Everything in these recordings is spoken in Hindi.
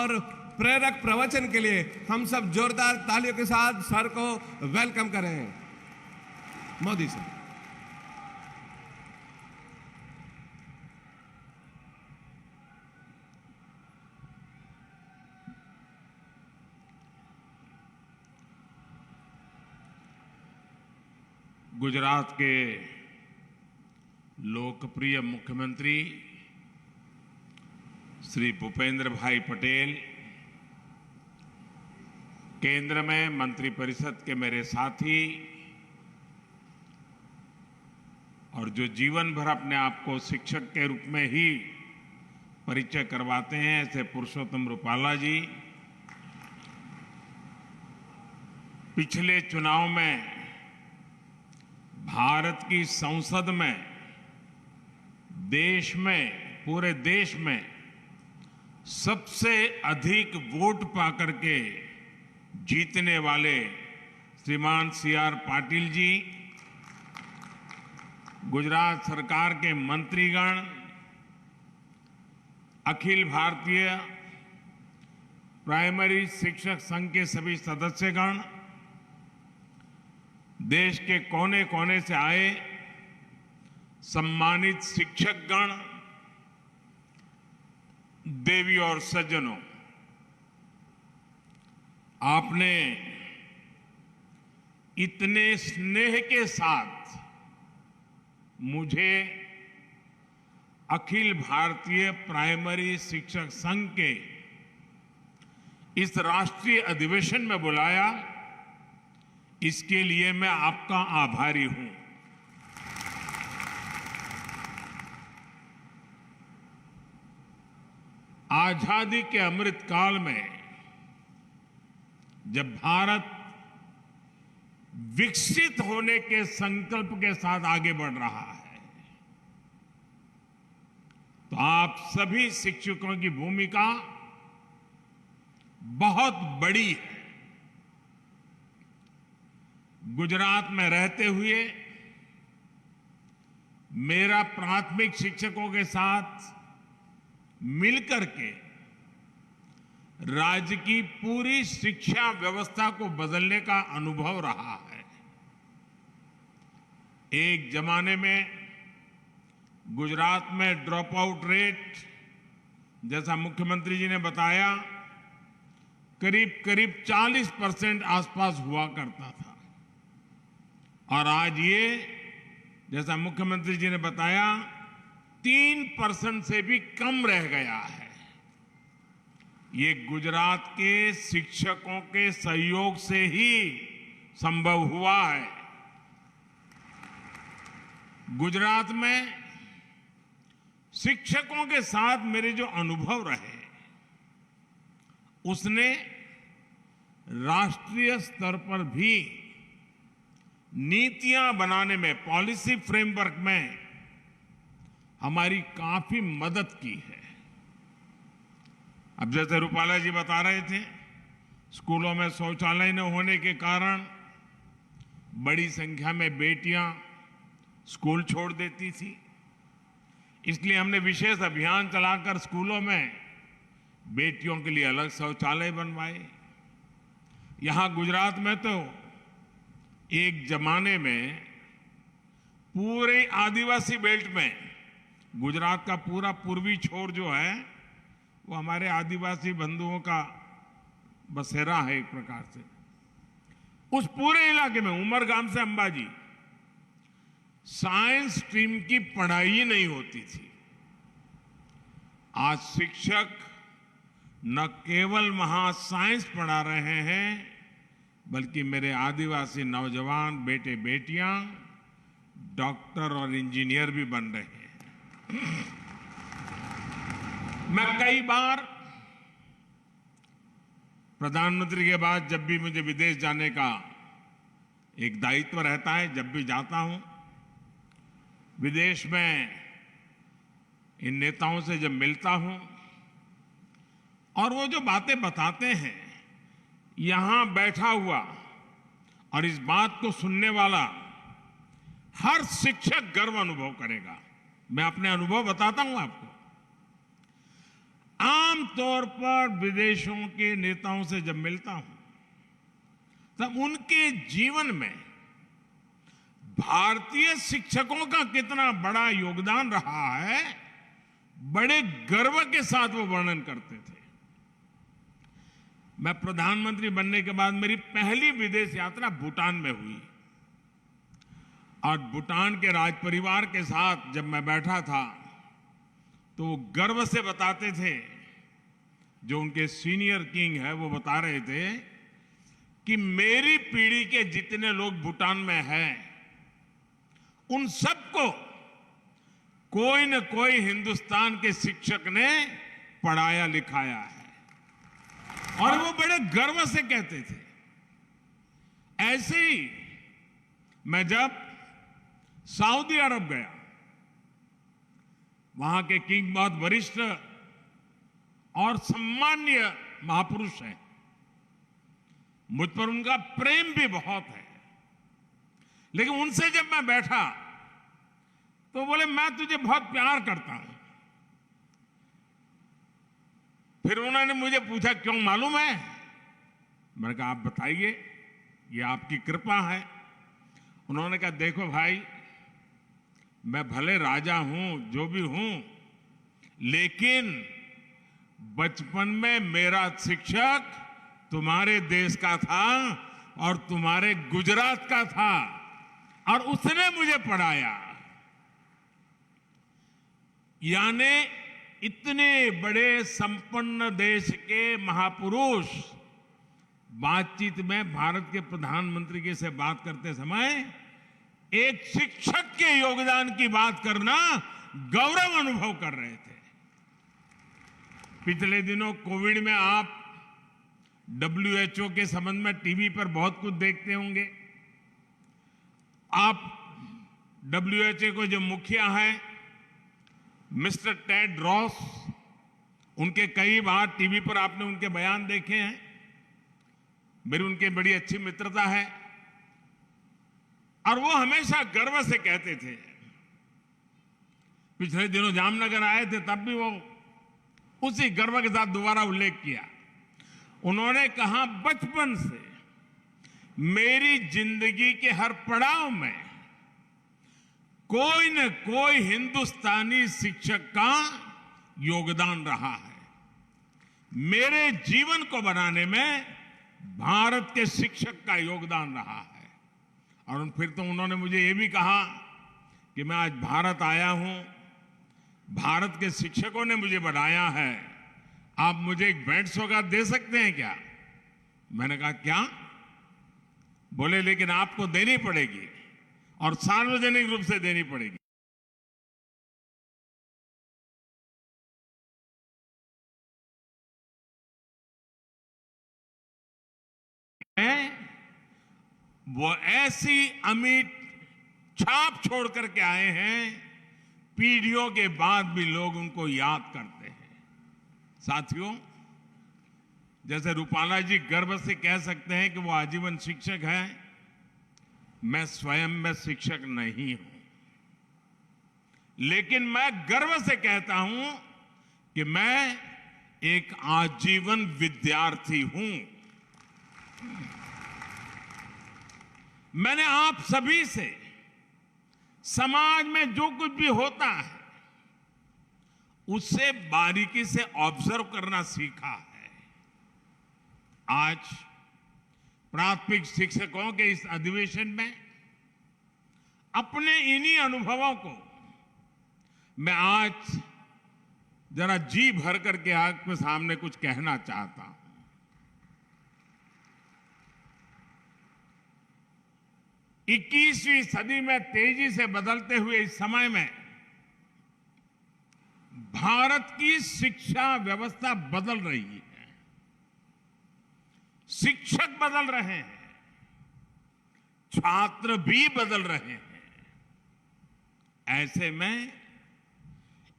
और प्रेरक प्रवचन के लिए हम सब जोरदार तालियों के साथ सर को वेलकम करें। मोदी सर। गुजरात के लोकप्रिय मुख्यमंत्री श्री भूपेंद्र भाई पटेल, केंद्र में मंत्रिपरिषद के मेरे साथी और जो जीवन भर अपने आप को शिक्षक के रूप में ही परिचय करवाते हैं, ऐसे पुरुषोत्तम रूपाला जी, पिछले चुनाव में भारत की संसद में देश में, पूरे देश में सबसे अधिक वोट पाकर के जीतने वाले श्रीमान C.R. पाटिल जी, गुजरात सरकार के मंत्रीगण, अखिल भारतीय प्राइमरी शिक्षक संघ के सभी सदस्यगण, देश के कोने कोने से आए सम्मानित शिक्षकगण, देवी और सज्जनों, आपने इतने स्नेह के साथ मुझे अखिल भारतीय प्राइमरी शिक्षक संघ के इस राष्ट्रीय अधिवेशन में बुलाया, इसके लिए मैं आपका आभारी हूं। आजादी के अमृत काल में जब भारत विकसित होने के संकल्प के साथ आगे बढ़ रहा है, तो आप सभी शिक्षकों की भूमिका बहुत बड़ी है। गुजरात में रहते हुए मेरा प्राथमिक शिक्षकों के साथ मिलकर के राज्य की पूरी शिक्षा व्यवस्था को बदलने का अनुभव रहा है। एक जमाने में गुजरात में ड्रॉप आउट रेट, जैसा मुख्यमंत्री जी ने बताया, करीब करीब 40% आसपास हुआ करता था, और आज ये, जैसा मुख्यमंत्री जी ने बताया, 3% से भी कम रह गया है। ये गुजरात के शिक्षकों के सहयोग से ही संभव हुआ है। गुजरात में शिक्षकों के साथ मेरे जो अनुभव रहे, उसने राष्ट्रीय स्तर पर भी नीतियां बनाने में, पॉलिसी फ्रेमवर्क में हमारी काफी मदद की है। अब जैसे रूपाला जी बता रहे थे, स्कूलों में शौचालय न होने के कारण बड़ी संख्या में बेटियां स्कूल छोड़ देती थी, इसलिए हमने विशेष अभियान चलाकर स्कूलों में बेटियों के लिए अलग शौचालय बनवाए। यहां गुजरात में तो एक जमाने में पूरे आदिवासी बेल्ट में, गुजरात का पूरा पूर्वी छोर जो है वो हमारे आदिवासी बंधुओं का बसेरा है एक प्रकार से। उस पूरे इलाके में उमरगाम से अंबाजी साइंस स्ट्रीम की पढ़ाई नहीं होती थी। आज शिक्षक न केवल वहां साइंस पढ़ा रहे हैं, बल्कि मेरे आदिवासी नौजवान बेटे बेटियां डॉक्टर और इंजीनियर भी बन रहे हैं। मैं कई बार प्रधानमंत्री के बाद जब भी मुझे विदेश जाने का एक दायित्व रहता है, जब भी जाता हूं, विदेश में इन नेताओं से जब मिलता हूं और वो जो बातें बताते हैं, यहां बैठा हुआ और इस बात को सुनने वाला हर शिक्षक गर्व अनुभव करेगा। मैं अपने अनुभव बताता हूं आपको। आमतौर पर विदेशों के नेताओं से जब मिलता हूं तब उनके जीवन में भारतीय शिक्षकों का कितना बड़ा योगदान रहा है, बड़े गर्व के साथ वो वर्णन करते थे। मैं प्रधानमंत्री बनने के बाद मेरी पहली विदेश यात्रा भूटान में हुई और भूटान के राज परिवार के साथ जब मैं बैठा था तो वो गर्व से बताते थे, जो उनके सीनियर किंग है वो बता रहे थे कि मेरी पीढ़ी के जितने लोग भूटान में हैं उन सबको कोई न कोई हिंदुस्तान के शिक्षक ने पढ़ाया लिखाया है, और वो बड़े गर्व से कहते थे। ऐसे ही मैं जब सऊदी अरब गया, वहां के किंग बहुत वरिष्ठ और सम्मान्य महापुरुष हैं, मुझ पर उनका प्रेम भी बहुत है, लेकिन उनसे जब मैं बैठा तो बोले मैं तुझे बहुत प्यार करता हूं। फिर उन्होंने मुझे पूछा क्यों मालूम है? मैंने कहा आप बताइए, ये आपकी कृपा है। उन्होंने कहा देखो भाई, मैं भले राजा हूं जो भी हूं, लेकिन बचपन में मेरा शिक्षक तुम्हारे देश का था और तुम्हारे गुजरात का था, और उसने मुझे पढ़ाया। यानी इतने बड़े संपन्न देश के महापुरुष बातचीत में भारत के प्रधानमंत्री के से बात करते समय एक शिक्षक के योगदान की बात करना गौरव अनुभव कर रहे थे। पिछले दिनों कोविड में आप WHO के संबंध में टीवी पर बहुत कुछ देखते होंगे। आप WHO को जो मुखिया है मिस्टर टेड रॉस, उनके कई बार टीवी पर आपने उनके बयान देखे हैं। मेरी उनकी बड़ी अच्छी मित्रता है और वो हमेशा गर्व से कहते थे, पिछले दिनों जामनगर आए थे तब भी वो उसी गर्व के साथ दोबारा उल्लेख किया। उन्होंने कहा बचपन से मेरी जिंदगी के हर पड़ाव में कोई न कोई हिंदुस्तानी शिक्षक का योगदान रहा है। मेरे जीवन को बनाने में भारत के शिक्षक का योगदान रहा है। और फिर तो उन्होंने मुझे ये भी कहा कि मैं आज भारत आया हूं, भारत के शिक्षकों ने मुझे बनाया है, आप मुझे एक भेंट सौगात दे सकते हैं क्या? मैंने कहा क्या? बोले लेकिन आपको देनी पड़ेगी और सार्वजनिक रूप से देनी पड़ेगी। वो ऐसी अमिट छाप छोड़ करके आए हैं, पीढ़ियों के बाद भी लोग उनको याद करते हैं। साथियों, जैसे रूपाला जी गर्व से कह सकते हैं कि वो आजीवन शिक्षक हैं, मैं स्वयं में शिक्षक नहीं हूं, लेकिन मैं गर्व से कहता हूं कि मैं एक आजीवन विद्यार्थी हूं। मैंने आप सभी से समाज में जो कुछ भी होता है उससे बारीकी से ऑब्जर्व करना सीखा है। आज प्राथमिक शिक्षकों के इस अधिवेशन में अपने इन्हीं अनुभवों को मैं आज जरा जी भर करके आपके सामने कुछ कहना चाहता हूं। 21वीं सदी में तेजी से बदलते हुए इस समय में भारत की शिक्षा व्यवस्था बदल रही है, शिक्षक बदल रहे हैं, छात्र भी बदल रहे हैं। ऐसे में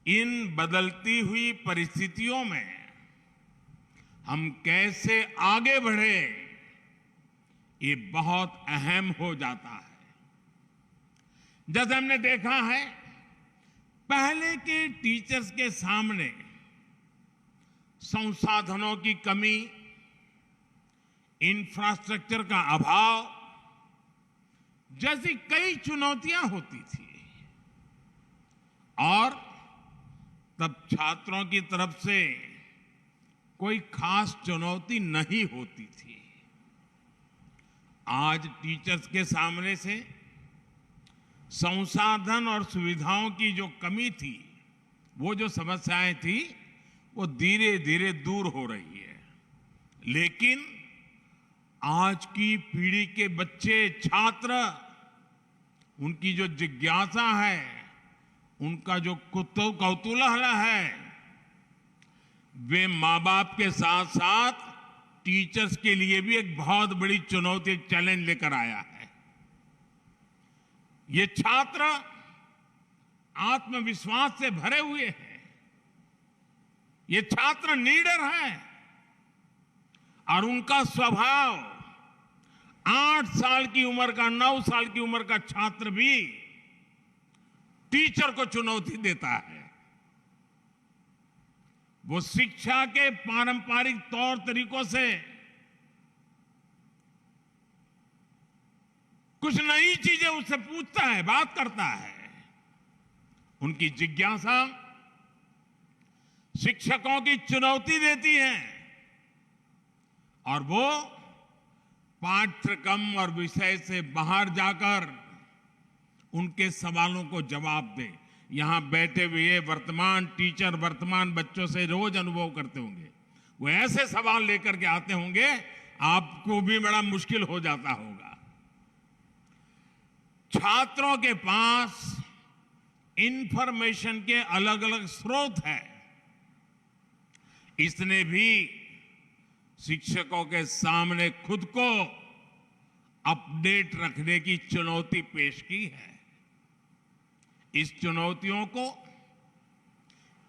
इन बदलती हुई परिस्थितियों में हम कैसे आगे बढ़े, ये बहुत अहम हो जाता है। जैसे हमने देखा है, पहले के टीचर्स के सामने संसाधनों की कमी, इंफ्रास्ट्रक्चर का अभाव जैसी कई चुनौतियां होती थी और तब छात्रों की तरफ से कोई खास चुनौती नहीं होती थी। आज टीचर्स के सामने से संसाधन और सुविधाओं की जो कमी थी, वो जो समस्याएं थी, वो धीरे धीरे दूर हो रही है। लेकिन आज की पीढ़ी के बच्चे, छात्र, उनकी जो जिज्ञासा है, उनका जो कौतूहल है, वे मां बाप के साथ साथ टीचर्स के लिए भी एक बहुत बड़ी चुनौती, एक चैलेंज लेकर आया है। ये छात्र आत्मविश्वास से भरे हुए हैं, ये छात्र नीडर हैं और उनका स्वभाव 8 साल की उम्र का, 9 साल की उम्र का छात्र भी टीचर को चुनौती देता है। वो शिक्षा के पारंपरिक तौर तरीकों से कुछ नई चीजें उससे पूछता है, बात करता है। उनकी जिज्ञासा शिक्षकों की चुनौती देती है और वो पाठ्यक्रम और विषय से बाहर जाकर उनके सवालों को जवाब दे। यहां बैठे हुए वर्तमान टीचर वर्तमान बच्चों से रोज अनुभव करते होंगे। वो ऐसे सवाल लेकर के आते होंगे, आपको भी बड़ा मुश्किल हो जाता होगा। छात्रों के पास इंफॉर्मेशन के अलग अलग स्रोत हैं। इसने भी शिक्षकों के सामने खुद को अपडेट रखने की चुनौती पेश की है। इस चुनौतियों को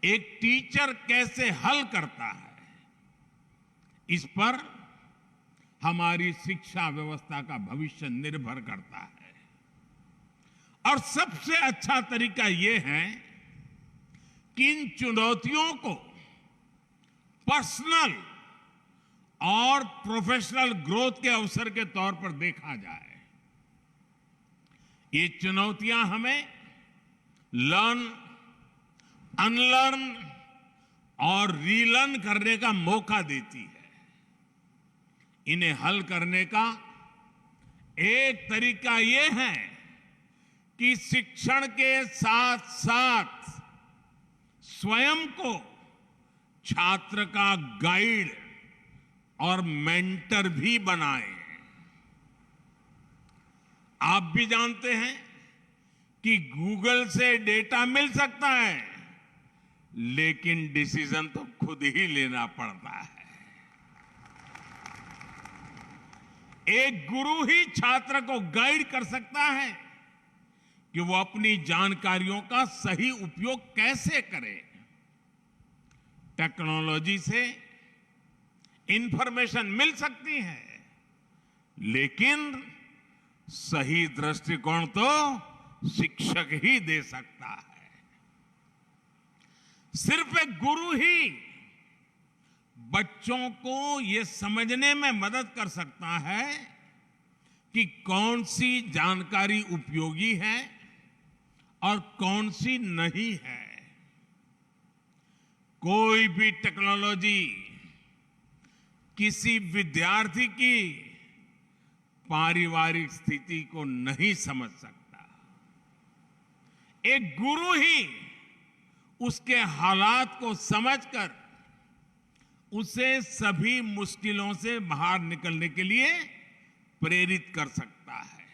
एक टीचर कैसे हल करता है, इस पर हमारी शिक्षा व्यवस्था का भविष्य निर्भर करता है। और सबसे अच्छा तरीका यह है कि इन चुनौतियों को पर्सनल और प्रोफेशनल ग्रोथ के अवसर के तौर पर देखा जाए। ये चुनौतियां हमें लर्न, अनलर्न और रीलर्न करने का मौका देती है। इन्हें हल करने का एक तरीका यह है कि शिक्षण के साथ साथ स्वयं को छात्र का गाइड और मेंटर भी बनाएं। आप भी जानते हैं कि गूगल से डेटा मिल सकता है, लेकिन डिसीजन तो खुद ही लेना पड़ता है। एक गुरु ही छात्र को गाइड कर सकता है कि वो अपनी जानकारियों का सही उपयोग कैसे करे। टेक्नोलॉजी से इंफॉर्मेशन मिल सकती है, लेकिन सही दृष्टिकोण तो शिक्षक ही दे सकता है। सिर्फ एक गुरु ही बच्चों को यह समझने में मदद कर सकता है कि कौन सी जानकारी उपयोगी है और कौन सी नहीं है। कोई भी टेक्नोलॉजी किसी विद्यार्थी की पारिवारिक स्थिति को नहीं समझ सकता। एक गुरु ही उसके हालात को समझकर उसे सभी मुश्किलों से बाहर निकलने के लिए प्रेरित कर सकता है।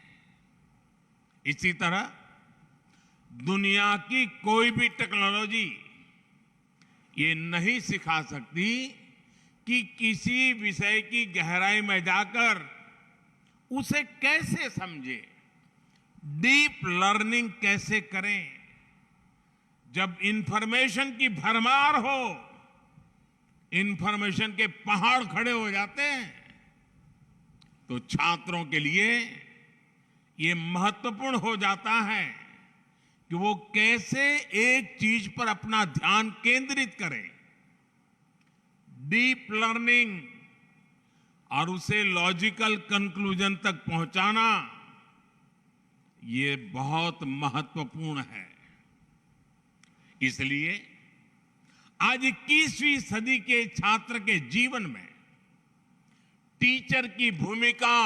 इसी तरह दुनिया की कोई भी टेक्नोलॉजी ये नहीं सिखा सकती कि किसी विषय की गहराई में जाकर उसे कैसे समझे, डीप लर्निंग कैसे करें। जब इंफॉर्मेशन की भरमार हो, इंफॉर्मेशन के पहाड़ खड़े हो जाते हैं, तो छात्रों के लिए ये महत्वपूर्ण हो जाता है कि वो कैसे एक चीज पर अपना ध्यान केंद्रित करें। डीप लर्निंग और उसे लॉजिकल कंक्लूजन तक पहुंचाना, ये बहुत महत्वपूर्ण है। इसलिए आज 21वीं सदी के छात्र के जीवन में टीचर की भूमिका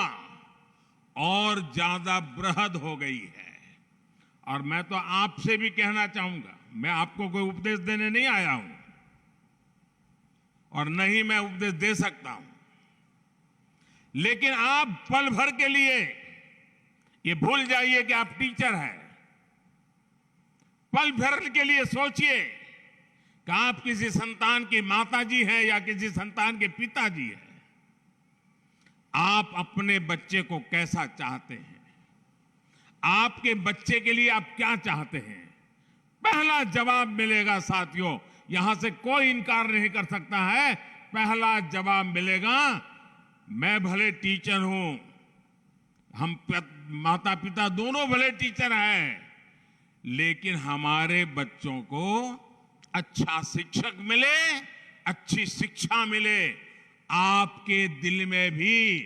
और ज्यादा बृहद हो गई है। और मैं तो आपसे भी कहना चाहूंगा, मैं आपको कोई उपदेश देने नहीं आया हूं और न ही मैं उपदेश दे सकता हूं, लेकिन आप पल भर के लिए ये भूल जाइए कि आप टीचर हैं। पल भर के लिए सोचिए कि आप किसी संतान की माताजी हैं या किसी संतान के पिताजी हैं। आप अपने बच्चे को कैसा चाहते हैं? आपके बच्चे के लिए आप क्या चाहते हैं? पहला जवाब मिलेगा साथियों, यहां से कोई इनकार नहीं कर सकता है। पहला जवाब मिलेगा, मैं भले टीचर हूं, हम माता पिता दोनों भले टीचर हैं, लेकिन हमारे बच्चों को अच्छा शिक्षक मिले, अच्छी शिक्षा मिले। आपके दिल में भी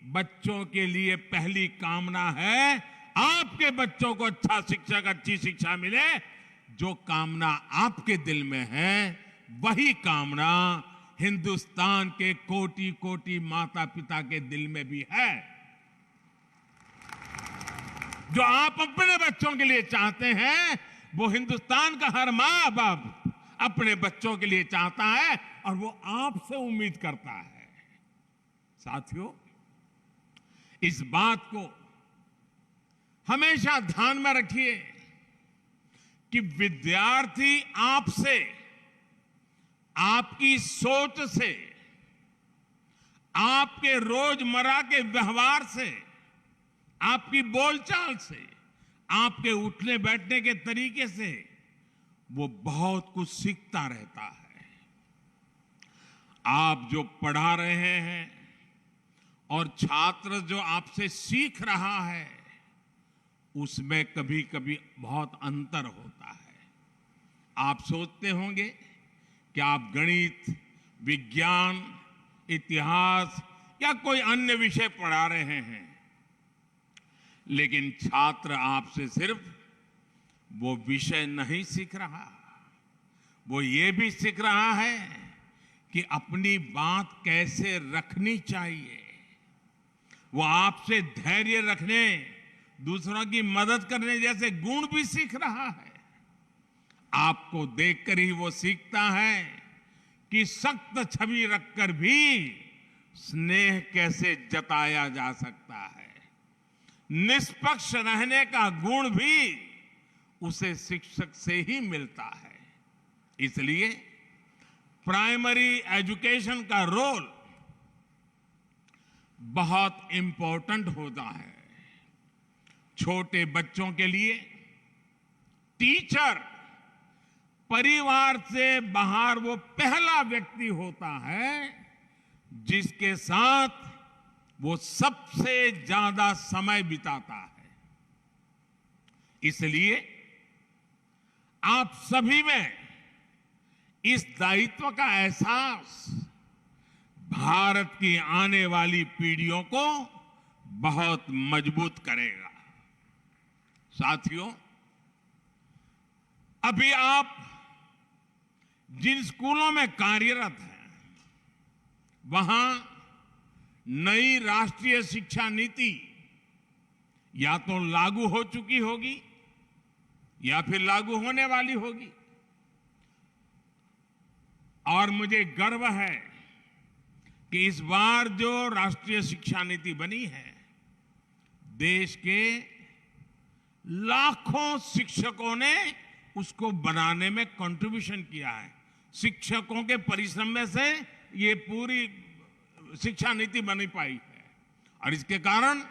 बच्चों के लिए पहली कामना है, आपके बच्चों को अच्छा शिक्षक, अच्छी शिक्षा मिले। जो कामना आपके दिल में है, वही कामना हिंदुस्तान के कोटि कोटि माता पिता के दिल में भी है। जो आप अपने बच्चों के लिए चाहते हैं, वो हिंदुस्तान का हर मां बाप अपने बच्चों के लिए चाहता है और वो आपसे उम्मीद करता है। साथियों, इस बात को हमेशा ध्यान में रखिए कि विद्यार्थी आपसे, आपकी सोच से, आपके रोजमर्रा के व्यवहार से, आपकी बोलचाल से, आपके उठने बैठने के तरीके से वो बहुत कुछ सीखता रहता है। आप जो पढ़ा रहे हैं और छात्र जो आपसे सीख रहा है, उसमें कभी कभी बहुत अंतर होता है। आप सोचते होंगे कि आप गणित, विज्ञान, इतिहास या कोई अन्य विषय पढ़ा रहे हैं, लेकिन छात्र आपसे सिर्फ वो विषय नहीं सीख रहा, वो ये भी सीख रहा है कि अपनी बात कैसे रखनी चाहिए। वो आपसे धैर्य रखने, दूसरों की मदद करने जैसे गुण भी सीख रहा है। आपको देखकर ही वो सीखता है कि सख्त छवि रखकर भी स्नेह कैसे जताया जा सकता है। निष्पक्ष रहने का गुण भी उसे शिक्षक से ही मिलता है। इसलिए प्राइमरी एजुकेशन का रोल बहुत इंपॉर्टेंट होता है। छोटे बच्चों के लिए टीचर परिवार से बाहर वो पहला व्यक्ति होता है जिसके साथ वो सबसे ज्यादा समय बिताता है। इसलिए आप सभी में इस दायित्व का एहसास भारत की आने वाली पीढ़ियों को बहुत मजबूत करेगा। साथियों, अभी आप जिन स्कूलों में कार्यरत हैं, वहां नई राष्ट्रीय शिक्षा नीति या तो लागू हो चुकी होगी या फिर लागू होने वाली होगी। और मुझे गर्व है कि इस बार जो राष्ट्रीय शिक्षा नीति बनी है, देश के लाखों शिक्षकों ने उसको बनाने में कंट्रीब्यूशन किया है। शिक्षकों के परिश्रम में से ये पूरी शिक्षा नीति बन पाई है और इसके कारण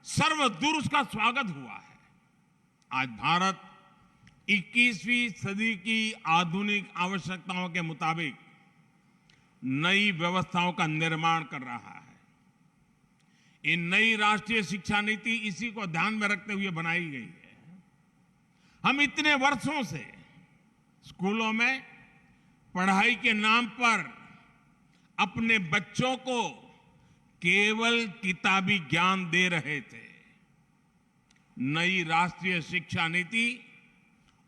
सर्वदूर उसका स्वागत हुआ है। आज भारत 21वीं सदी की आधुनिक आवश्यकताओं के मुताबिक नई व्यवस्थाओं का निर्माण कर रहा है। इन नई राष्ट्रीय शिक्षा नीति इसी को ध्यान में रखते हुए बनाई गई है। हम इतने वर्षों से स्कूलों में पढ़ाई के नाम पर अपने बच्चों को केवल किताबी ज्ञान दे रहे थे। नई राष्ट्रीय शिक्षा नीति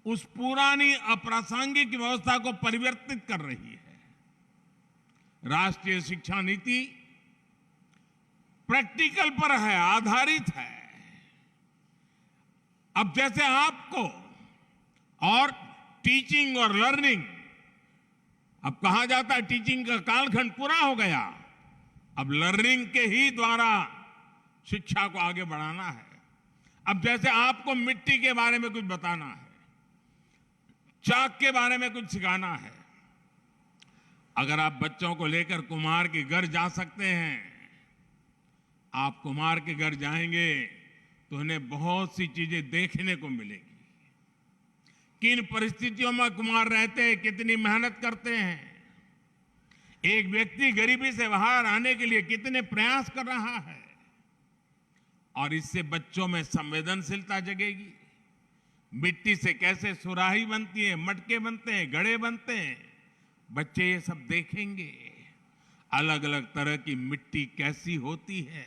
उस पुरानी अप्रासंगिक व्यवस्था को परिवर्तित कर रही है। राष्ट्रीय शिक्षा नीति प्रैक्टिकल पर है, आधारित है। अब जैसे आपको और टीचिंग और लर्निंग, अब कहा जाता है टीचिंग का कालखंड पूरा हो गया, अब लर्निंग के ही द्वारा शिक्षा को आगे बढ़ाना है। अब जैसे आपको मिट्टी के बारे में कुछ बताना है, चाक के बारे में कुछ सिखाना है, अगर आप बच्चों को लेकर कुम्हार के घर जा सकते हैं, आप कुम्हार के घर जाएंगे तो उन्हें बहुत सी चीजें देखने को मिलेगी। किन परिस्थितियों में कुम्हार रहते हैं, कितनी मेहनत करते हैं, एक व्यक्ति गरीबी से बाहर आने के लिए कितने प्रयास कर रहा है, और इससे बच्चों में संवेदनशीलता जगेगी। मिट्टी से कैसे सुराही बनती है, मटके बनते हैं, घड़े बनते हैं, बच्चे ये सब देखेंगे। अलग अलग तरह की मिट्टी कैसी होती है,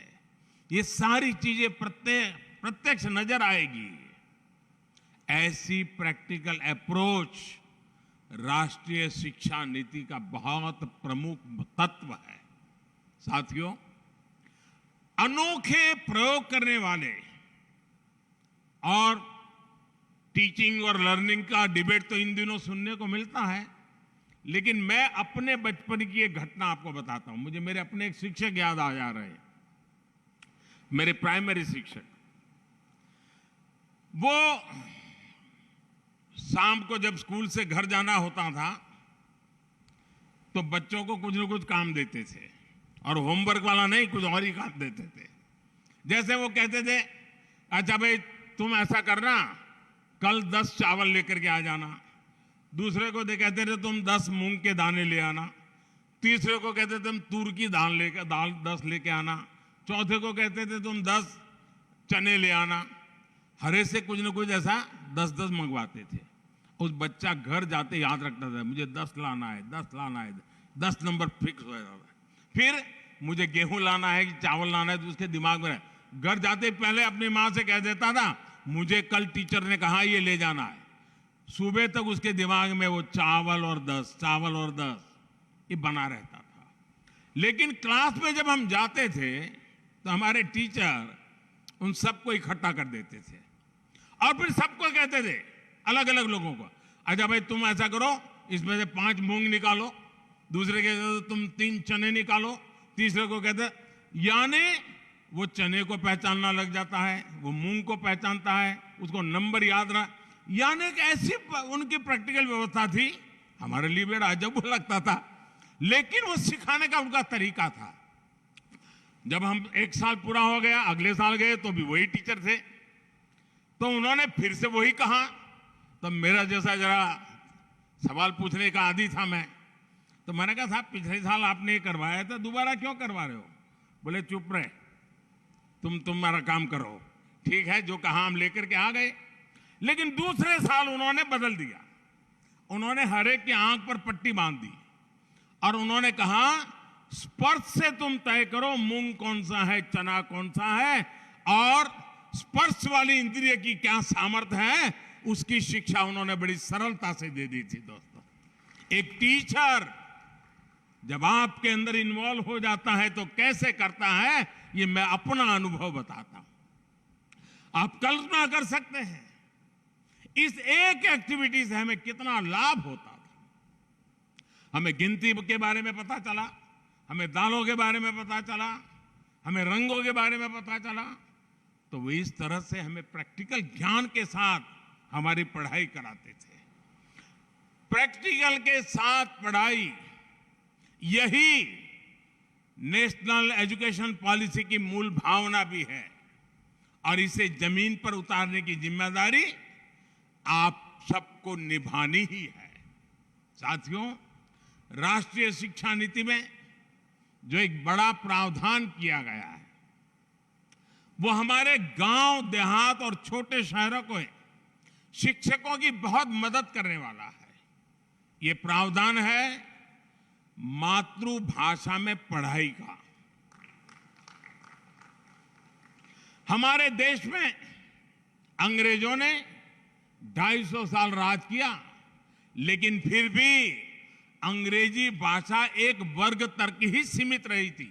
ये सारी चीजें प्रत्यक्ष नजर आएगी। ऐसी प्रैक्टिकल अप्रोच राष्ट्रीय शिक्षा नीति का बहुत प्रमुख तत्व है। साथियों, अनोखे प्रयोग करने वाले और टीचिंग और लर्निंग का डिबेट तो इन दिनों सुनने को मिलता है, लेकिन मैं अपने बचपन की एक घटना आपको बताता हूं। मुझे मेरे अपने एक शिक्षक याद आ जा रहे हैं, मेरे प्राइमरी शिक्षक। वो शाम को जब स्कूल से घर जाना होता था तो बच्चों को कुछ न कुछ काम देते थे, और होमवर्क वाला नहीं, कुछ और ही काम देते थे। जैसे वो कहते थे, अच्छा भाई तुम ऐसा करना, कल 10 चावल लेकर के आ जाना। दूसरे को कहते थे तुम 10 मूंग के दाने ले आना। तीसरे को कहते थे तुम तूर की दाल 10 लेके आना। चौथे को कहते थे तुम 10 चने ले आना। हरे से कुछ न कुछ ऐसा 10-10 मंगवाते थे। उस बच्चा घर जाते याद रखता था, मुझे 10 लाना है, 10 लाना है, 10 नंबर फिक्स हो जाता था। फिर मुझे गेहूं लाना है कि चावल लाना है, तो उसके दिमाग में घर जाते पहले अपनी माँ से कह देता था, मुझे कल टीचर ने कहा ये ले जाना है। सुबह तक उसके दिमाग में वो चावल और 10, चावल और 10 ये बना रहता था। लेकिन क्लास में जब हम जाते थे तो हमारे टीचर उन सबको इकट्ठा कर देते थे और फिर सबको कहते थे, अलग अलग लोगों को, अच्छा भाई तुम ऐसा करो, इसमें से 5 मूंग निकालो। दूसरे कहते थे तुम 3 चने निकालो। तीसरे को कहते, यानी वो चने को पहचानना लग जाता है, वो मूंग को पहचानता है, उसको नंबर याद रहा। यानी कि ऐसी उनकी प्रैक्टिकल व्यवस्था थी, हमारे लिए बड़ा अजब लगता था, लेकिन वो सिखाने का उनका तरीका था। जब हम 1 साल पूरा हो गया, अगले साल गए तो भी वही टीचर थे, तो उन्होंने फिर से वही कहा। तब मेरा जैसा जरा सवाल पूछने का आदी था मैं, तो मैंने कहा साहब पिछले साल आपने ये करवाया था, दोबारा क्यों करवा रहे हो? बोले चुप रहे, तुम्हारा काम करो। ठीक है, जो कहा हम लेकर के आ गए। लेकिन दूसरे साल उन्होंने बदल दिया। उन्होंने हर एक की आंख पर पट्टी बांध दी और उन्होंने कहा, स्पर्श से तुम तय करो मूंग कौन सा है, चना कौन सा है, और स्पर्श वाली इंद्रिय की क्या सामर्थ्य है, उसकी शिक्षा उन्होंने बड़ी सरलता से दे दी थी। दोस्तों, एक टीचर जब आपके अंदर इन्वॉल्व हो जाता है तो कैसे करता है, ये मैं अपना अनुभव बताता हूं। आप कल्पना कर सकते हैं इस एक एक्टिविटी से हमें कितना लाभ होता था। हमें गिनती के बारे में पता चला, हमें दालों के बारे में पता चला, हमें रंगों के बारे में पता चला। तो वो इस तरह से हमें प्रैक्टिकल ज्ञान के साथ हमारी पढ़ाई कराते थे। प्रैक्टिकल के साथ पढ़ाई, यही नेशनल एजुकेशन पॉलिसी की मूल भावना भी है, और इसे जमीन पर उतारने की जिम्मेदारी आप सबको निभानी ही है। साथियों, राष्ट्रीय शिक्षा नीति में जो एक बड़ा प्रावधान किया गया है, वो हमारे गांव, देहात और छोटे शहरों को शिक्षकों की बहुत मदद करने वाला है। ये प्रावधान है मातृभाषा में पढ़ाई का। हमारे देश में अंग्रेजों ने 250 साल राज किया, लेकिन फिर भी अंग्रेजी भाषा एक वर्ग तक ही सीमित रही थी।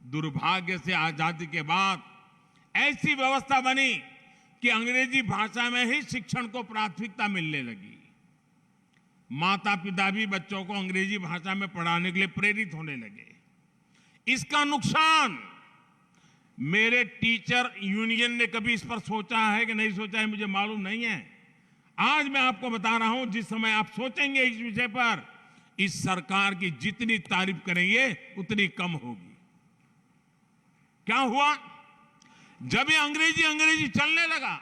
दुर्भाग्य से आजादी के बाद ऐसी व्यवस्था बनी कि अंग्रेजी भाषा में ही शिक्षण को प्राथमिकता मिलने लगी। माता पिता भी बच्चों को अंग्रेजी भाषा में पढ़ाने के लिए प्रेरित होने लगे। इसका नुकसान मेरे टीचर यूनियन ने कभी इस पर सोचा है कि नहीं सोचा है मुझे मालूम नहीं है। आज मैं आपको बता रहा हूं, जिस समय आप सोचेंगे इस विषय पर, इस सरकार की जितनी तारीफ करेंगे उतनी कम होगी। क्या हुआ? जब ये अंग्रेजी चलने लगा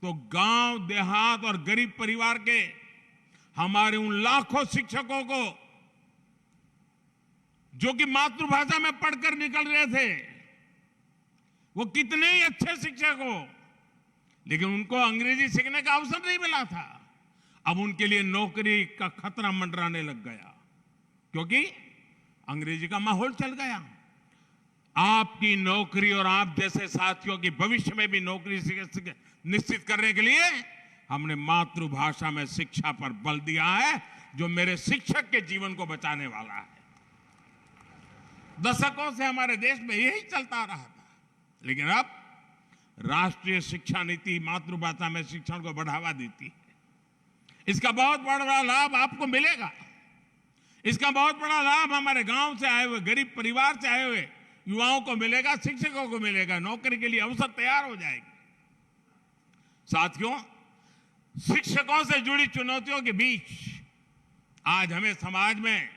तो गांव देहात और गरीब परिवार के हमारे उन लाखों शिक्षकों को जो कि मातृभाषा में पढ़कर निकल रहे थे, वो कितने ही अच्छे शिक्षक हो, लेकिन उनको अंग्रेजी सीखने का अवसर नहीं मिला था। अब उनके लिए नौकरी का खतरा मंडराने लग गया, क्योंकि अंग्रेजी का माहौल चल गया। आपकी नौकरी और आप जैसे साथियों की भविष्य में भी नौकरी निश्चित करने के लिए हमने मातृभाषा में शिक्षा पर बल दिया है, जो मेरे शिक्षक के जीवन को बचाने वाला है। दशकों से हमारे देश में यही चलता रहा था, लेकिन अब राष्ट्रीय शिक्षा नीति मातृभाषा में शिक्षण को बढ़ावा देती है। इसका बहुत बड़ा लाभ आपको मिलेगा। इसका बहुत बड़ा लाभ हमारे गांव से आए हुए, गरीब परिवार से आए हुए युवाओं को मिलेगा, शिक्षकों को मिलेगा। नौकरी के लिए अवसर तैयार हो जाएगी। साथियों, शिक्षकों से जुड़ी चुनौतियों के बीच आज हमें समाज में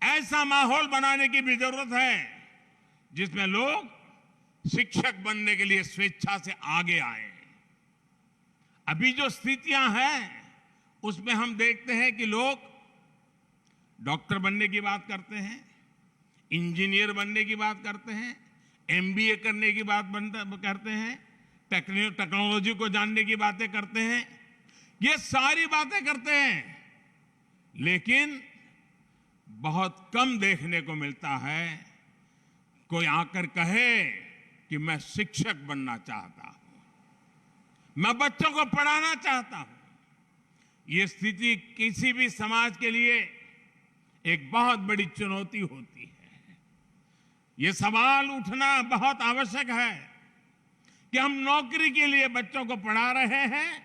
ऐसा माहौल बनाने की भी जरूरत है जिसमें लोग शिक्षक बनने के लिए स्वेच्छा से आगे आए। अभी जो स्थितियां हैं उसमें हम देखते हैं कि लोग डॉक्टर बनने की बात करते हैं, इंजीनियर बनने की बात करते हैं, एमबीए करने की बात करते हैं, टेक्नोलॉजी को जानने की बातें करते हैं। ये सारी बातें करते हैं, लेकिन बहुत कम देखने को मिलता है कोई आकर कहे कि मैं शिक्षक बनना चाहता हूं, मैं बच्चों को पढ़ाना चाहता हूं। ये स्थिति किसी भी समाज के लिए एक बहुत बड़ी चुनौती होती है। ये सवाल उठना बहुत आवश्यक है कि हम नौकरी के लिए बच्चों को पढ़ा रहे हैं,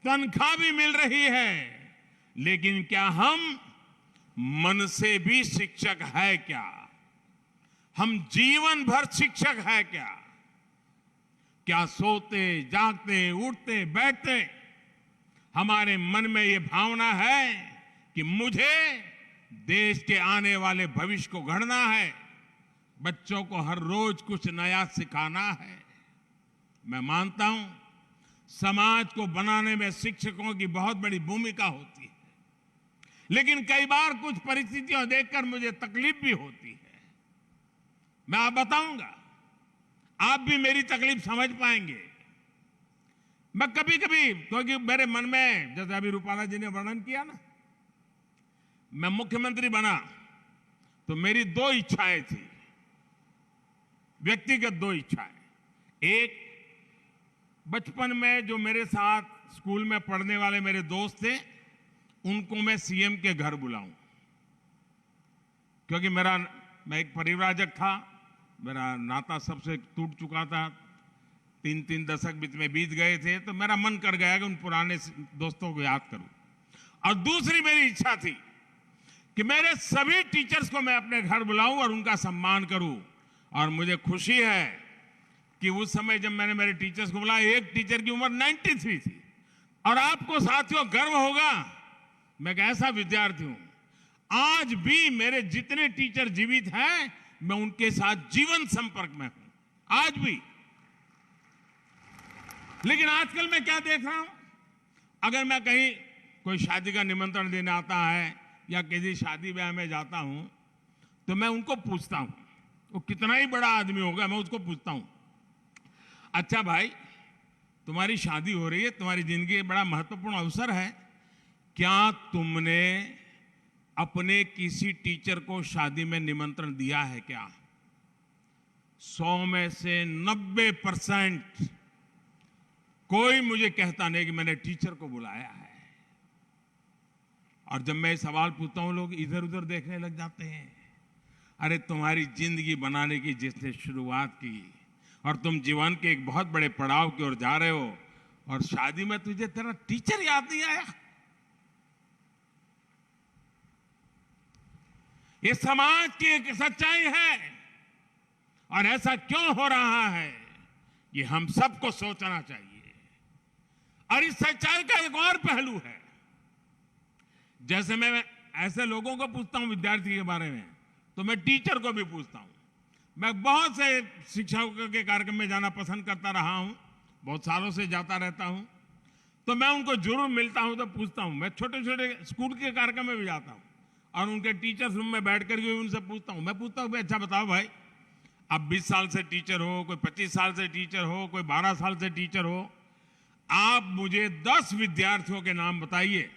तनख्वाह भी मिल रही है, लेकिन क्या हम मन से भी शिक्षक है क्या? हम जीवन भर शिक्षक है क्या? क्या सोते जागते उठते बैठते हमारे मन में ये भावना है कि मुझे देश के आने वाले भविष्य को गढ़ना है, बच्चों को हर रोज कुछ नया सिखाना है? मैं मानता हूं समाज को बनाने में शिक्षकों की बहुत बड़ी भूमिका होती है, लेकिन कई बार कुछ परिस्थितियां देखकर मुझे तकलीफ भी होती है। मैं आप बताऊंगा, आप भी मेरी तकलीफ समझ पाएंगे। मैं कभी कभी, क्योंकि मेरे मन में, जैसे अभी रूपाला जी ने वर्णन किया ना, मैं मुख्यमंत्री बना तो मेरी दो इच्छाएं थी, व्यक्तिगत दो इच्छाएं। एक, बचपन में जो मेरे साथ स्कूल में पढ़ने वाले मेरे दोस्त थे, उनको मैं सीएम के घर बुलाऊं, क्योंकि मैं एक परिव्राजक था, मेरा नाता सबसे टूट चुका था, 3 दशक बीच में बीत गए थे, तो मेरा मन कर गया कि उन पुराने दोस्तों को याद करूं। और दूसरी मेरी इच्छा थी कि मेरे सभी टीचर्स को मैं अपने घर बुलाऊं और उनका सम्मान करूं। और मुझे खुशी है कि उस समय जब मैंने मेरे टीचर्स को बुलाया, एक टीचर की उम्र 93 थी। और आपको साथियों गर्व होगा, मैं एक ऐसा विद्यार्थी हूं, आज भी मेरे जितने टीचर जीवित हैं, मैं उनके साथ जीवन संपर्क में हूं, आज भी। लेकिन आजकल मैं क्या देख रहा हूं, अगर मैं कहीं कोई शादी का निमंत्रण देने आता है या किसी शादी ब्याह में जाता हूं, तो मैं उनको पूछता हूं, वो कितना ही बड़ा आदमी होगा, मैं उसको पूछता हूं, अच्छा भाई, तुम्हारी शादी हो रही है, तुम्हारी जिंदगी बड़ा महत्वपूर्ण अवसर है, क्या तुमने अपने किसी टीचर को शादी में निमंत्रण दिया है क्या? 100 में से 90% कोई मुझे कहता नहीं कि मैंने टीचर को बुलाया है। और जब मैं ये सवाल पूछता हूं, लोग इधर उधर देखने लग जाते हैं। अरे तुम्हारी जिंदगी बनाने की जिसने शुरुआत की और तुम जीवन के एक बहुत बड़े पड़ाव की ओर जा रहे हो, और शादी में तुझे तेरा टीचर याद नहीं आया? ये समाज की एक सच्चाई है। और ऐसा क्यों हो रहा है, ये हम सबको सोचना चाहिए। और इस सच्चाई का एक और पहलू है। जैसे मैं ऐसे लोगों को पूछता हूं विद्यार्थी के बारे में, तो मैं टीचर को भी पूछता हूं। मैं बहुत से शिक्षकों के कार्यक्रम में जाना पसंद करता रहा हूं, बहुत सालों से जाता रहता हूं। तो मैं उनको जरूर मिलता हूं तो पूछता हूं। मैं छोटे छोटे स्कूल के कार्यक्रम में भी जाता हूं और उनके टीचर्स रूम में बैठ करके उनसे पूछता हूं। मैं पूछता हूं भाई अच्छा बताओ भाई, आप 20 साल से टीचर हो, कोई 25 साल से टीचर हो, कोई 12 साल से टीचर हो, आप मुझे 10 विद्यार्थियों के नाम बताइए।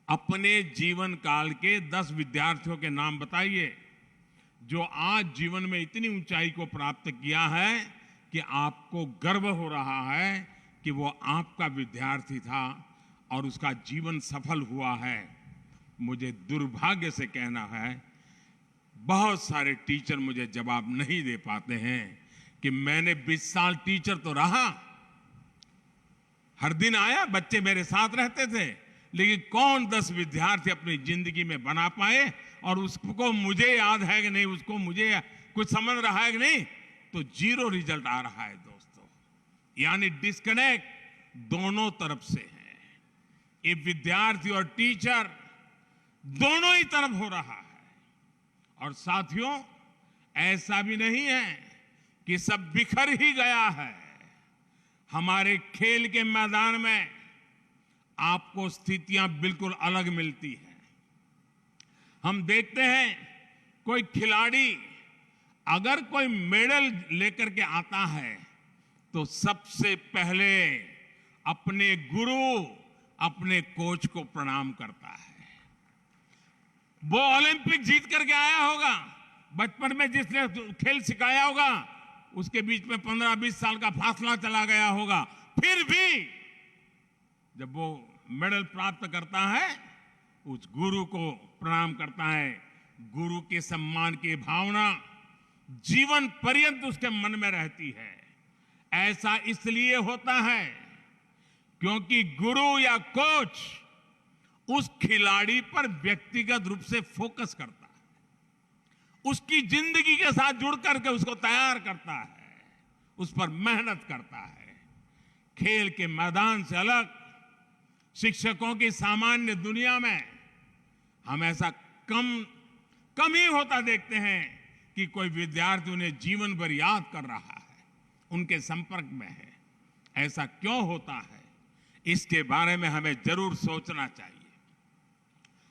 अपने जीवन काल के 10 विद्यार्थियों के नाम बताइए जो आज जीवन में इतनी ऊंचाई को प्राप्त किया है कि आपको गर्व हो रहा है कि वो आपका विद्यार्थी था और उसका जीवन सफल हुआ है। मुझे दुर्भाग्य से कहना है, बहुत सारे टीचर मुझे जवाब नहीं दे पाते हैं कि मैंने 20 साल टीचर तो रहा, हर दिन आया, बच्चे मेरे साथ रहते थे, लेकिन कौन 10 विद्यार्थी अपनी जिंदगी में बना पाए और उसको मुझे याद है कि नहीं, उसको मुझे कुछ समझ रहा है कि नहीं, तो 0 रिजल्ट आ रहा है दोस्तों। यानी डिस्कनेक्ट दोनों तरफ से है। ये विद्यार्थी और टीचर दोनों ही तरफ हो रहा है। और साथियों, ऐसा भी नहीं है कि सब बिखर ही गया है। हमारे खेल के मैदान में आपको स्थितियां बिल्कुल अलग मिलती हैं। हम देखते हैं कोई खिलाड़ी अगर कोई मेडल लेकर के आता है तो सबसे पहले अपने गुरु, अपने कोच को प्रणाम करता है। वो ओलंपिक जीत करके आया होगा, बचपन में जिसने खेल सिखाया होगा, उसके बीच में 15-20 साल का फासला चला गया होगा, फिर भी जब वो मेडल प्राप्त करता है उस गुरु को प्रणाम करता है। गुरु के सम्मान की भावना जीवन पर्यंत उसके मन में रहती है। ऐसा इसलिए होता है क्योंकि गुरु या कोच उस खिलाड़ी पर व्यक्तिगत रूप से फोकस करता है, उसकी जिंदगी के साथ जुड़ करके उसको तैयार करता है, उस पर मेहनत करता है। खेल के मैदान से अलग शिक्षकों की सामान्य दुनिया में हम ऐसा कम ही होता देखते हैं कि कोई विद्यार्थी उन्हें जीवन भर याद कर रहा है, उनके संपर्क में है। ऐसा क्यों होता है, इसके बारे में हमें जरूर सोचना चाहिए।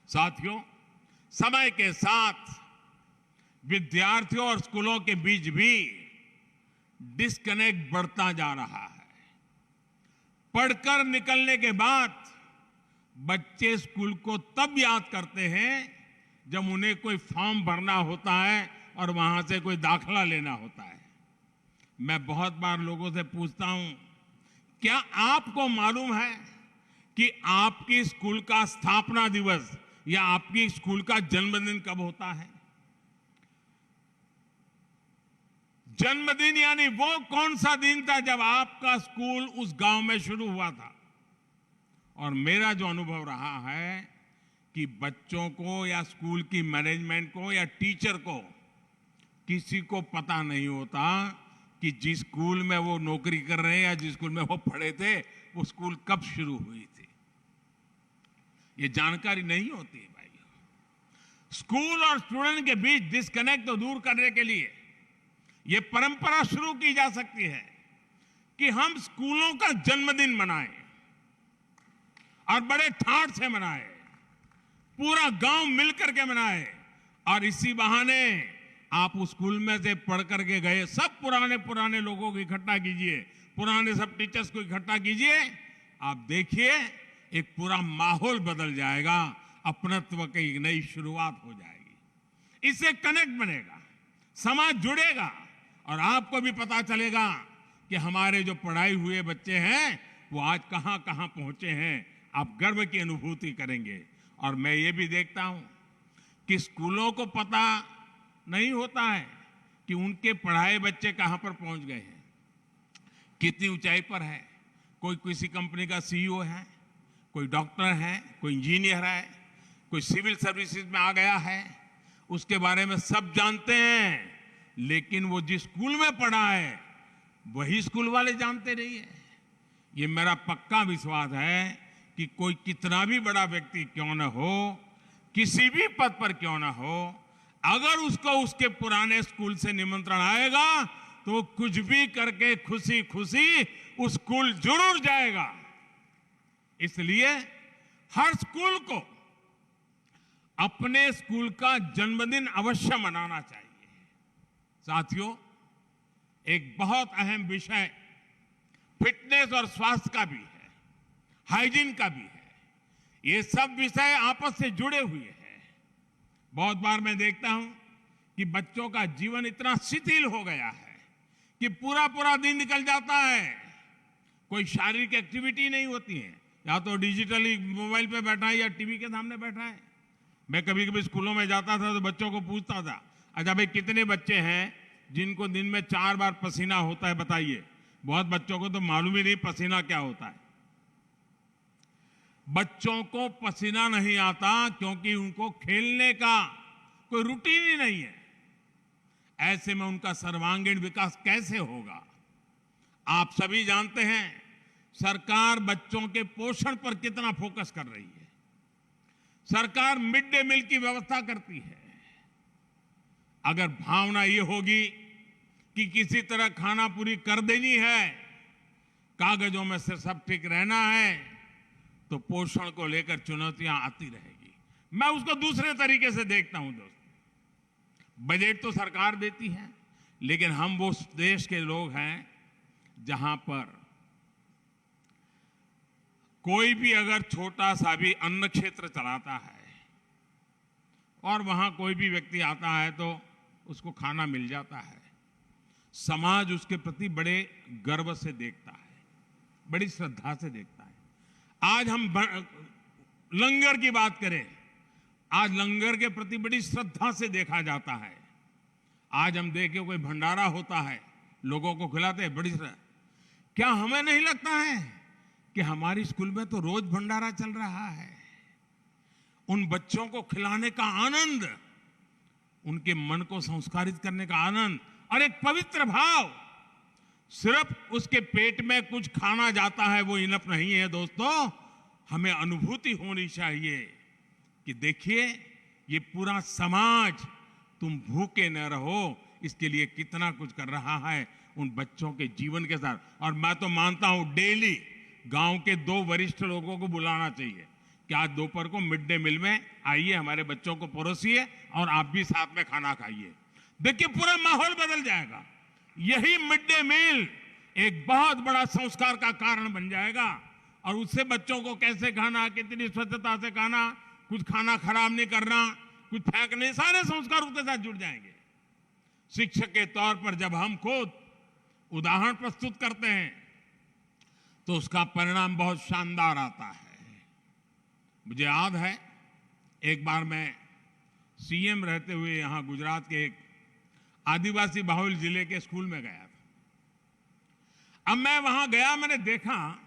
साथियों, समय के साथ विद्यार्थियों और स्कूलों के बीच भी डिस्कनेक्ट बढ़ता जा रहा है। पढ़कर निकलने के बाद बच्चे स्कूल को तब याद करते हैं जब उन्हें कोई फॉर्म भरना होता है और वहां से कोई दाखला लेना होता है। मैं बहुत बार लोगों से पूछता हूं, क्या आपको मालूम है कि आपकी स्कूल का स्थापना दिवस या आपकी स्कूल का जन्मदिन कब होता है? जन्मदिन यानी वो कौन सा दिन था जब आपका स्कूल उस गांव में शुरू हुआ था। और मेरा जो अनुभव रहा है कि बच्चों को या स्कूल की मैनेजमेंट को या टीचर को किसी को पता नहीं होता कि जिस स्कूल में वो नौकरी कर रहे हैं या जिस स्कूल में वो पढ़े थे वो स्कूल कब शुरू हुई थी। ये जानकारी नहीं होती है भाई। स्कूल और स्टूडेंट के बीच डिस्कनेक्ट तो दूर करने के लिए ये परंपरा शुरू की जा सकती है कि हम स्कूलों का जन्मदिन मनाएं और बड़े ठाठ से मनाएं, पूरा गांव मिलकर के मनाए। और इसी बहाने आप उस स्कूल में से पढ़ करके गए सब पुराने लोगों को इकट्ठा कीजिए, पुराने सब टीचर्स को इकट्ठा कीजिए। आप देखिए एक पूरा माहौल बदल जाएगा अपनत्व की एक नई शुरुआत हो जाएगी। इससे कनेक्ट बनेगा, समाज जुड़ेगा और आपको भी पता चलेगा कि हमारे जो पढ़ाई हुए बच्चे हैं वो आज कहां कहां पहुंचे हैं। आप गर्व की अनुभूति करेंगे। और मैं ये भी देखता हूं कि स्कूलों को पता नहीं होता है कि उनके पढ़ाए बच्चे कहां पर पहुंच गए हैं, कितनी ऊंचाई पर है। कोई किसी कंपनी का सीईओ है, कोई डॉक्टर है, कोई इंजीनियर है, कोई सिविल सर्विसेज में आ गया है, उसके बारे में सब जानते हैं। लेकिन वो जिस स्कूल में पढ़ा है वही स्कूल वाले जानते नहीं है। ये मेरा पक्का विश्वास है कि कोई कितना भी बड़ा व्यक्ति क्यों न हो, किसी भी पद पर क्यों न हो, अगर उसको उसके पुराने स्कूल से निमंत्रण आएगा तो वो कुछ भी करके खुशी खुशी उस स्कूल जरूर जाएगा। इसलिए हर स्कूल को अपने स्कूल का जन्मदिन अवश्य मनाना चाहिए। साथियों, एक बहुत अहम विषय फिटनेस और स्वास्थ्य का भी है, हाइजीन का भी है। ये सब विषय आपस से जुड़े हुए हैं। बहुत बार मैं देखता हूं कि बच्चों का जीवन इतना शिथिल हो गया है कि पूरा पूरा दिन निकल जाता है, कोई शारीरिक एक्टिविटी नहीं होती है, या तो डिजिटली मोबाइल पे बैठा है या टीवी के सामने बैठा है। मैं कभी कभी स्कूलों में जाता था तो बच्चों को पूछता था, अच्छा भाई कितने बच्चे हैं जिनको दिन में 4 बार पसीना होता है, बताइए। बहुत बच्चों को तो मालूम ही नहीं पसीना क्या होता है। बच्चों को पसीना नहीं आता क्योंकि उनको खेलने का कोई रूटीन ही नहीं है। ऐसे में उनका सर्वांगीण विकास कैसे होगा? आप सभी जानते हैं सरकार बच्चों के पोषण पर कितना फोकस कर रही है। सरकार मिड डे मील की व्यवस्था करती है। अगर भावना ये होगी कि किसी तरह खाना पूरी कर देनी है, कागजों में से सब ठीक रहना है, तो पोषण को लेकर चुनौतियां आती रहेगी। मैं उसको दूसरे तरीके से देखता हूं दोस्तों। बजट तो सरकार देती है, लेकिन हम वो देश के लोग हैं जहां पर कोई भी अगर छोटा सा भी अन्न क्षेत्र चलाता है और वहां कोई भी व्यक्ति आता है तो उसको खाना मिल जाता है, समाज उसके प्रति बड़े गर्व से देखता है, बड़ी श्रद्धा से देखता है। आज हम लंगर की बात करें, आज लंगर के प्रति बड़ी श्रद्धा से देखा जाता है। आज हम देखें कोई भंडारा होता है, लोगों को खिलाते हैं, बड़ी श्रद्धा। क्या हमें नहीं लगता है कि हमारी स्कूल में तो रोज भंडारा चल रहा है? उन बच्चों को खिलाने का आनंद, उनके मन को संस्कारित करने का आनंद और एक पवित्र भाव, सिर्फ उसके पेट में कुछ खाना जाता है वो इनफ नहीं है दोस्तों। हमें अनुभूति होनी चाहिए कि देखिए ये पूरा समाज, तुम भूखे न रहो, इसके लिए कितना कुछ कर रहा है उन बच्चों के जीवन के साथ। और मैं तो मानता हूं डेली गांव के 2 वरिष्ठ लोगों को बुलाना चाहिए कि आज दोपहर को मिड डे मील में आइए, हमारे बच्चों को परोसिए और आप भी साथ में खाना खाइए। देखिए पूरा माहौल बदल जाएगा। यही मिड डे मील एक बहुत बड़ा संस्कार का कारण बन जाएगा। और उससे बच्चों को कैसे खाना, कितनी स्वच्छता से खाना, कुछ खाना खराब नहीं करना, कुछ फेंकने, सारे संस्कार उसके साथ जुड़ जाएंगे। शिक्षक के तौर पर जब हम खुद उदाहरण प्रस्तुत करते हैं तो उसका परिणाम बहुत शानदार आता है। मुझे याद है एक बार मैं सीएम रहते हुए यहां गुजरात के एक आदिवासी बाहुल जिले के स्कूल में गया था। अब मैं वहां गया, मैंने देखा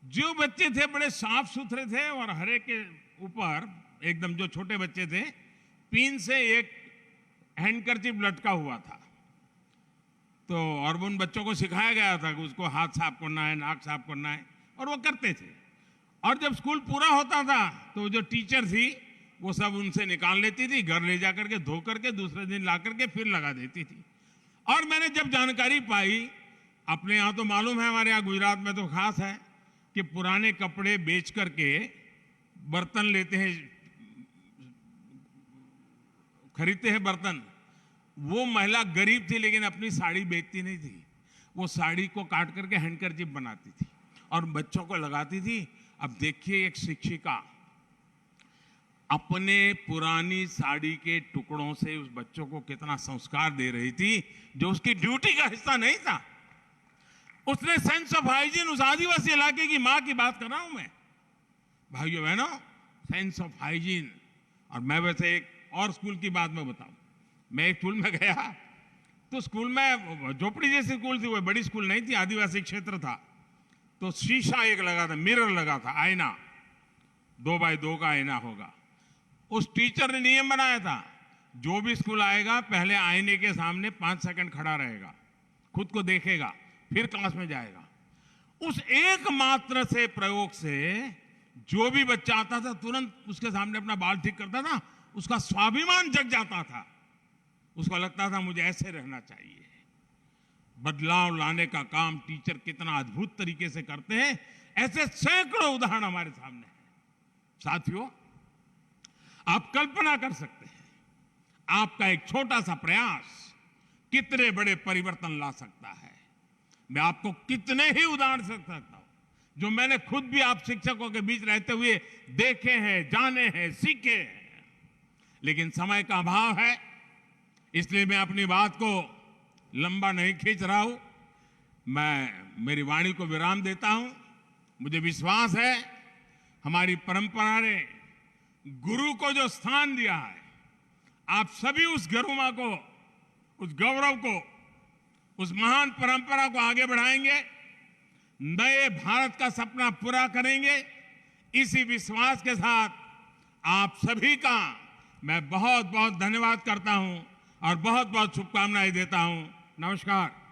जो बच्चे थे बड़े साफ सुथरे थे और हर एक के ऊपर एकदम, जो छोटे बच्चे थे, पिन से एक हैंडकरचिप लटका हुआ था। तो और उन बच्चों को सिखाया गया था कि उसको हाथ साफ करना है, नाक साफ करना है, और वो करते थे। और जब स्कूल पूरा होता था तो जो टीचर थी वो सब उनसे निकाल लेती थी, घर ले जाकर के धो करके दूसरे दिन ला करके फिर लगा देती थी। और मैंने जब जानकारी पाई, अपने यहाँ तो मालूम है, हमारे यहाँ गुजरात में तो खास है कि पुराने कपड़े बेच करके बर्तन लेते हैं, खरीदते हैं बर्तन। वो महिला गरीब थी लेकिन अपनी साड़ी बेचती नहीं थी। वो साड़ी को काट करके हैंडकरचिप बनाती थी और बच्चों को लगाती थी। अब देखिए एक शिक्षिका अपने पुरानी साड़ी के टुकड़ों से उस बच्चों को कितना संस्कार दे रही थी जो उसकी ड्यूटी का हिस्सा नहीं था। उसने सेंस ऑफ हाइजीन, उस आदिवासी इलाके की मां की बात कर रहा हूं मैं, भाइयों बहनों, सेंस ऑफ हाइजीन। और मैं वैसे एक और स्कूल की बात मैं बताऊं, मैं एक स्कूल में गया तो स्कूल में झोपड़ी जैसी स्कूल थी, वो बड़ी स्कूल नहीं थी, आदिवासी क्षेत्र था। तो शीशा एक लगा था, मिरर लगा था, आईना, 2x2 का आईना होगा। उस टीचर ने नियम बनाया था, जो भी स्कूल आएगा पहले आईने के सामने 5 सेकंड खड़ा रहेगा, खुद को देखेगा, फिर क्लास में जाएगा। उस एकमात्र से प्रयोग से जो भी बच्चा आता था तुरंत उसके सामने अपना बाल ठीक करता था, उसका स्वाभिमान जग जाता था, उसको लगता था मुझे ऐसे रहना चाहिए। बदलाव लाने का काम टीचर कितना अद्भुत तरीके से करते हैं, ऐसे सैकड़ों उदाहरण हमारे सामने हैं। साथियों, आप कल्पना कर सकते हैं आपका एक छोटा सा प्रयास कितने बड़े परिवर्तन ला सकता है। मैं आपको कितने ही उदाहरण दे सकता हूं जो मैंने खुद भी आप शिक्षकों के बीच रहते हुए देखे हैं, जाने हैं, सीखे हैं। लेकिन समय का अभाव है, इसलिए मैं अपनी बात को लंबा नहीं खींच रहा हूं। मैं मेरी वाणी को विराम देता हूं। मुझे विश्वास है हमारी परंपरा ने गुरु को जो स्थान दिया है, आप सभी उस गरिमा को, उस गौरव को, उस महान परंपरा को आगे बढ़ाएंगे, नए भारत का सपना पूरा करेंगे। इसी विश्वास के साथ आप सभी का मैं बहुत बहुत धन्यवाद करता हूं और बहुत बहुत शुभकामनाएं देता हूं। नमस्कार।